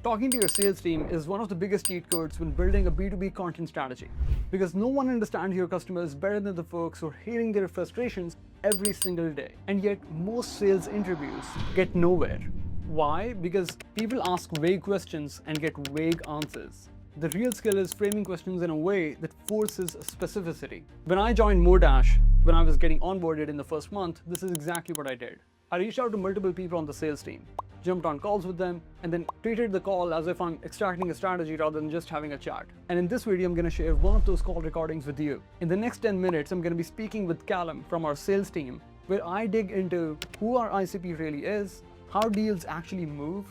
Talking to your sales team is one of the biggest cheat codes when building a B2B content strategy, because no one understands your customers better than the folks who are hearing their frustrations every single day. And yet, most sales interviews get nowhere. Why? Because people ask vague questions and get vague answers. The real skill is framing questions in a way that forces specificity. When I joined Modash, when I was getting onboarded in the first month, this is exactly what I did. I reached out to multiple people on the sales team, jumped on calls with them, and then treated the call as if I'm extracting a strategy rather than just having a chat. And in this video, I'm going to share one of those call recordings with you. In the next 10 minutes, I'm going to be speaking with Callum from our sales team, where I dig into who our ICP really is, how deals actually move,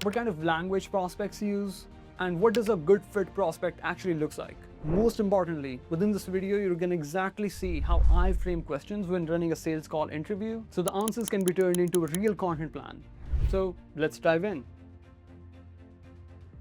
what kind of language prospects use, and what does a good fit prospect actually looks like. Most importantly, within this video, you're going to exactly see how I frame questions when running a sales call interview, so the answers can be turned into a real content plan. So let's dive in.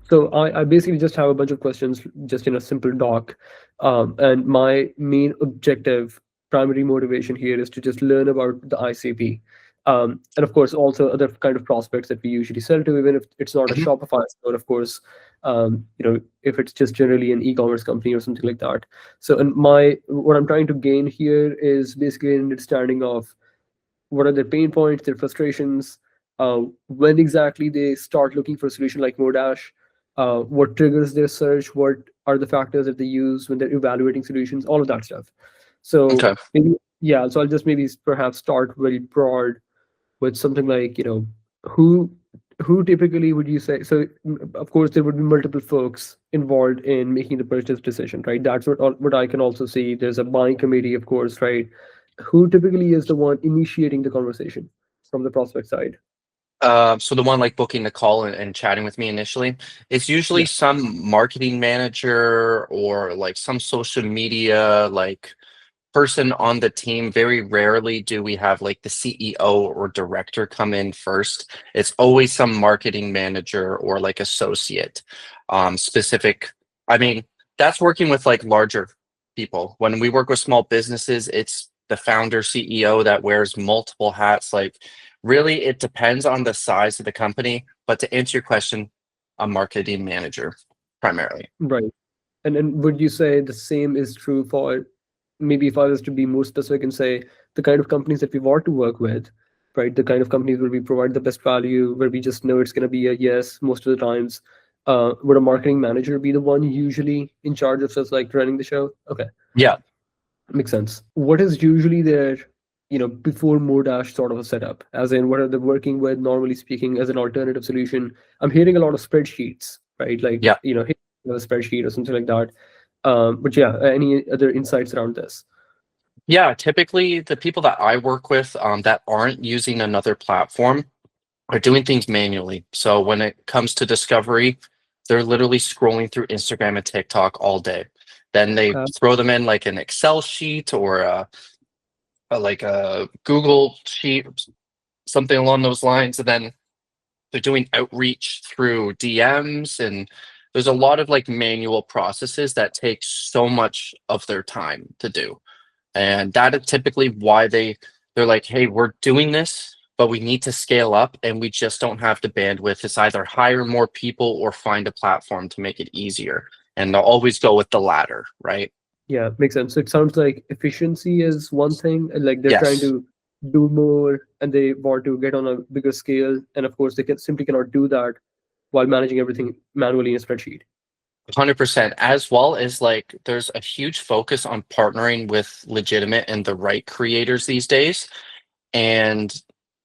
So I basically just have a bunch of questions just in a simple doc. And my main objective, primary motivation here is to just learn about the ICP. And of course, also other kind of prospects that we usually sell to, even if it's not a Mhm. Shopify store, of course, if it's just generally an e-commerce company or something like that. So, and what I'm trying to gain here is basically an understanding of what are their pain points, their frustrations, when exactly they start looking for a solution like Modash, what triggers their search, what are the factors that they use when they're evaluating solutions, all of that stuff. So Okay. maybe, yeah, so I'll just maybe perhaps start very broad with something like, who who typically would you say? So of course there would be multiple folks involved in making the purchase decision, right? That's what I can also see. There's a buying committee, of course, right? Who typically is the one initiating the conversation from the prospect side? So the one like booking the call and chatting with me initially, it's usually Yeah. some marketing manager or like some social media like person on the team. Very rarely do we have like the CEO or director come in first. It's always some marketing manager or like associate specific. I mean, that's working with like larger people. When we work with small businesses, it's the founder CEO that wears multiple hats. Like, really, it depends on the size of the company. But to answer your question, a marketing manager primarily. Right. And would you say the same is true for, maybe if I was to be more specific and say the kind of companies that we want to work with, right? The kind of companies where we provide the best value, where we just know it's going to be a yes most of the times. Would a marketing manager be the one usually in charge of just like running the show? Okay, Yeah. makes sense. What is usually their, before Modash sort of a setup? As in, what are they working with, normally speaking, as an alternative solution? I'm hearing a lot of spreadsheets, right? Like, Yeah. a spreadsheet or something like that. But yeah, any other insights around this? Yeah, typically the people that I work with that aren't using another platform are doing things manually. So when it comes to discovery, they're literally scrolling through Instagram and TikTok all day. Then they Uh, throw them in like an Excel sheet or like a Google sheet, something along those lines. And then they're doing outreach through DMs, and there's a lot of like manual processes that take so much of their time to do. And that is typically why they're like, hey, we're doing this, but we need to scale up and we just don't have the bandwidth. It's either hire more people or find a platform to make it easier. And they'll always go with the latter, right? yeah, makes sense. So it sounds like efficiency is one thing, and like they're trying Yes. to do more and they want to get on a bigger scale. And of course, they simply cannot do that while managing everything manually in a spreadsheet. 100%. As well as like there's a huge focus on partnering with legitimate and the right creators these days. And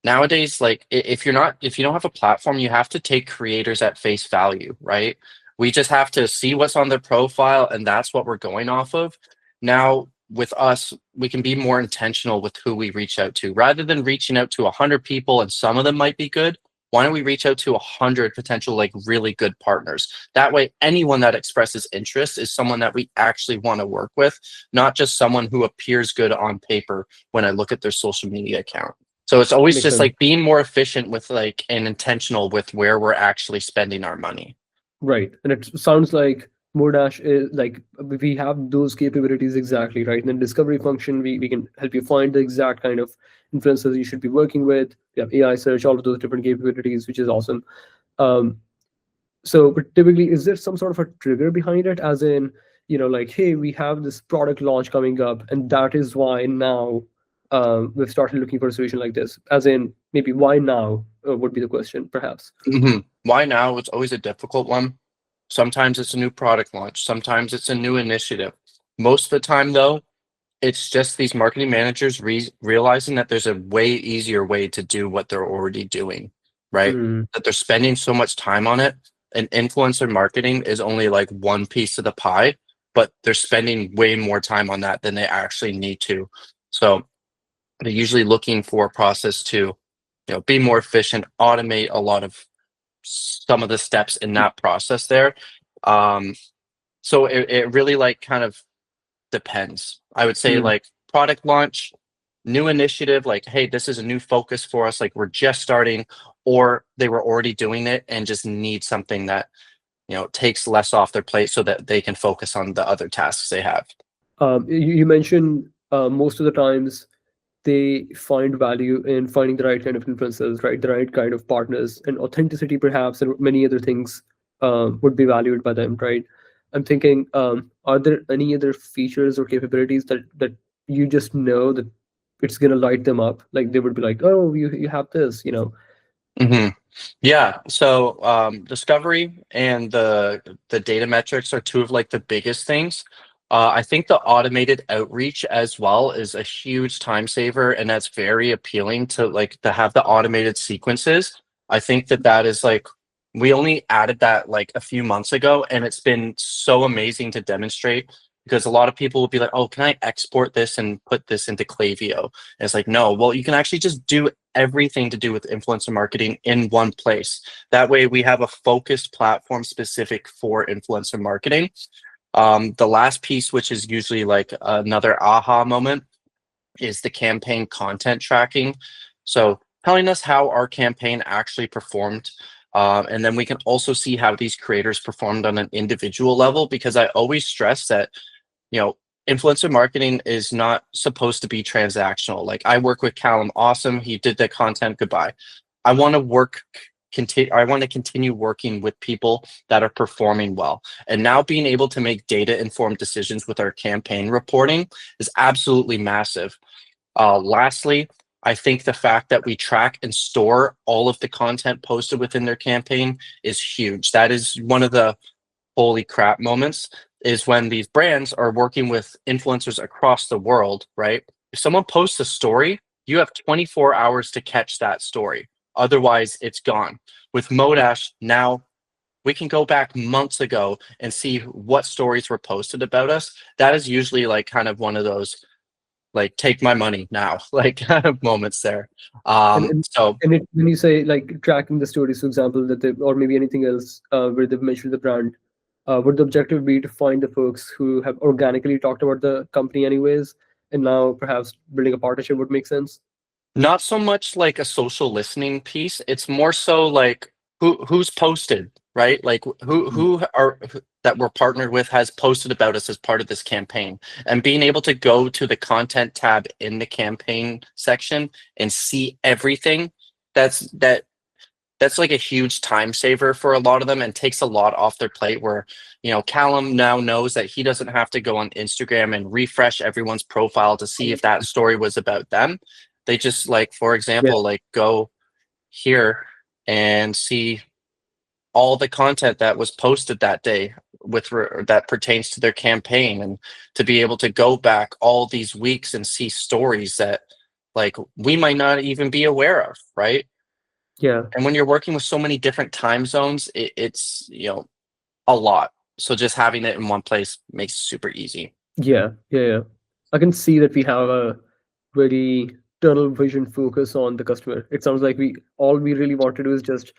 nowadays, like if you don't have a platform, you have to take creators at face value, right? We just have to see what's on their profile, and that's what we're going off of. Now, with us, we can be more intentional with who we reach out to. Rather than reaching out to 100 people and some of them might be good, why don't we reach out to 100 potential, like really good partners? That way, anyone that expresses interest is someone that we actually want to work with, not just someone who appears good on paper when I look at their social media account. So it's always Makes just sense. like being more efficient with like and intentional with where we're actually spending our money. Right. And it sounds like Modash is like we have those capabilities exactly, right? And then discovery function, we can help you find the exact kind of influencers you should be working with. We have AI search, all of those different capabilities, which is awesome. Um, So, but typically, is there some sort of a trigger behind it? As in, like, hey, we have this product launch coming up, and that is why now we've started looking for a solution like this. As in, maybe why now would be the question, perhaps. Why now? It's always a difficult one. Sometimes it's a new product launch. Sometimes it's a new initiative. Most of the time, though, it's just these marketing managers realizing that there's a way easier way to do what they're already doing, right? Mm, That they're spending so much time on it. And influencer marketing is only like one piece of the pie, but they're spending way more time on that than they actually need to. So they're usually looking for a process to, be more efficient, automate a lot of some of the steps in that process there. Um, so it really like kind of depends. I would say mm. like product launch, new initiative, like, hey, this is a new focus for us, like we're just starting, or they were already doing it and just need something that, takes less off their plate so that they can focus on the other tasks they have. You mentioned most of the times they find value in finding the right kind of influencers, right? The right kind of partners, and authenticity, perhaps, and many other things would be valued by them, right? I'm thinking, are there any other features or capabilities that you just know that it's gonna light them up? Like they would be like, oh, you have this. hmm Yeah. So discovery and the data metrics are two of like the biggest things. I think the automated outreach as well is a huge time saver, and that's very appealing to like to have the automated sequences. I think that that is like we only added that like a few months ago, and it's been so amazing to demonstrate because a lot of people will be like, "Oh, can I export this and put this into Klaviyo?" And it's like, no. Well, you can actually just do everything to do with influencer marketing in one place. That way we have a focused platform specific for influencer marketing. The last piece, which is usually like another aha moment, is the campaign content tracking. So telling us how our campaign actually performed. And then we can also see how these creators performed on an individual level, because I always stress that, you know, influencer marketing is not supposed to be transactional. Like I work with Callum, awesome. He did the content, goodbye. I want to I want to continue working with people that are performing well. And now being able to make data informed decisions with our campaign reporting is absolutely massive. Lastly, I think the fact that we track and store all of the content posted within their campaign is huge. That is one of the holy crap moments, is when these brands are working with influencers across the world, right? If someone posts a story, you have 24 hours to catch that story. Otherwise, it's gone. With Modash, now we can go back months ago and see what stories were posted about us. That is usually like kind of one of those like take my money now like kind of moments there. And and, So when you say like tracking the stories, for example, that they, or maybe anything else where they've mentioned the brand, would the objective be to find the folks who have organically talked about the company anyways, and now perhaps building a partnership would make sense? not so much like a social listening piece. It's more so like who's posted, right? Like that we're partnered with has posted about us as part of this campaign, and being able to go to the content tab in the campaign section and see everything. That's that's like a huge time saver for a lot of them and takes a lot off their plate, where, Callum now knows that he doesn't have to go on Instagram and refresh everyone's profile to see if that story was about them. They just, like, for Yeah, example, like go here and see all the content that was posted that day that pertains to their campaign, and to be able to go back all these weeks and see stories that like we might not even be aware of, right? yeah. And when you're working with so many different time zones, it's, a lot. So just having it in one place makes it super easy. Yeah. I can see that we have a very tunnel vision focus on the customer. It sounds like we really want to do is just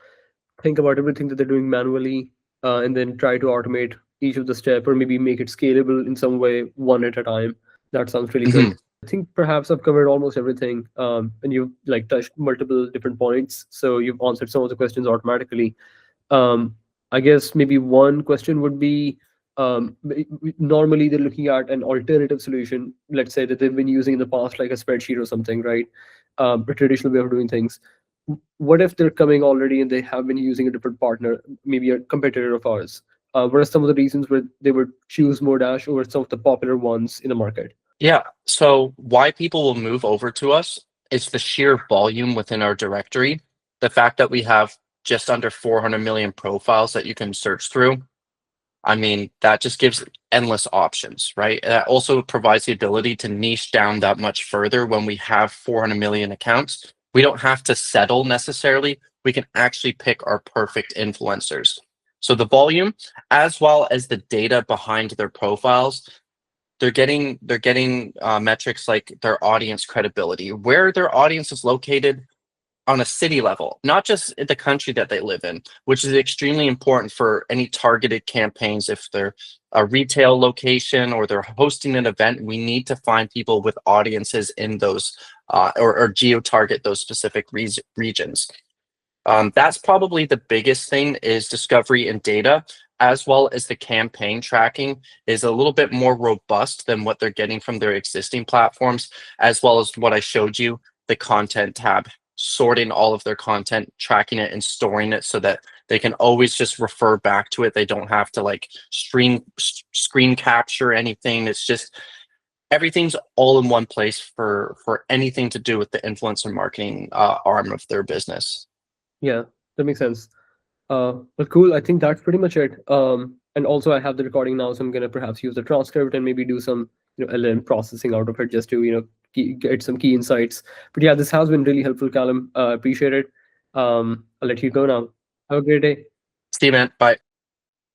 think about everything that they're doing manually, and then try to automate each of the step, or maybe make it scalable in some way, one at a time. That sounds really good. Mhm. I think perhaps I've covered almost everything, and you've like touched multiple different points, so you've answered some of the questions automatically. Um, I guess maybe one question would be, normally they're looking at an alternative solution, let's say that they've been using in the past, like a spreadsheet or something, right? A traditional way of doing things. what if they're coming already and they have been using a different partner, maybe a competitor of ours? What are some of the reasons where they would choose Modash over some of the popular ones in the market? Yeah. So why people will move over to us is the sheer volume within our directory. The fact that we have just under 400 million profiles that you can search through. I mean, that just gives endless options, right? That also provides the ability to niche down that much further when we have 400 million accounts. We don't have to settle necessarily. We can actually pick our perfect influencers. So the volume, as well as the data behind their profiles, they're getting metrics like their audience credibility, where their audience is located on a city level, not just in the country that they live in, which is extremely important for any targeted campaigns. If they're a retail location or they're hosting an event, we need to find people with audiences in those or geo-target those specific regions. That's probably the biggest thing, is discovery and data, as well as the campaign tracking is a little bit more robust than what they're getting from their existing platforms, as well as what I showed you, the content tab, sorting all of their content, tracking it and storing it so that they can always just refer back to it. They don't have to like screen capture anything. It's just everything's all in one place for anything to do with the influencer marketing arm of their business. Yeah, that makes sense. But cool. I think that's pretty much it. And also I have the recording now, so I'm gonna perhaps use the transcript and maybe do some LLM processing out of it just to get some key insights. But yeah, this has been really helpful, Callum. Appreciate it. I'll let you go now. Have a great day. See you, man. Bye.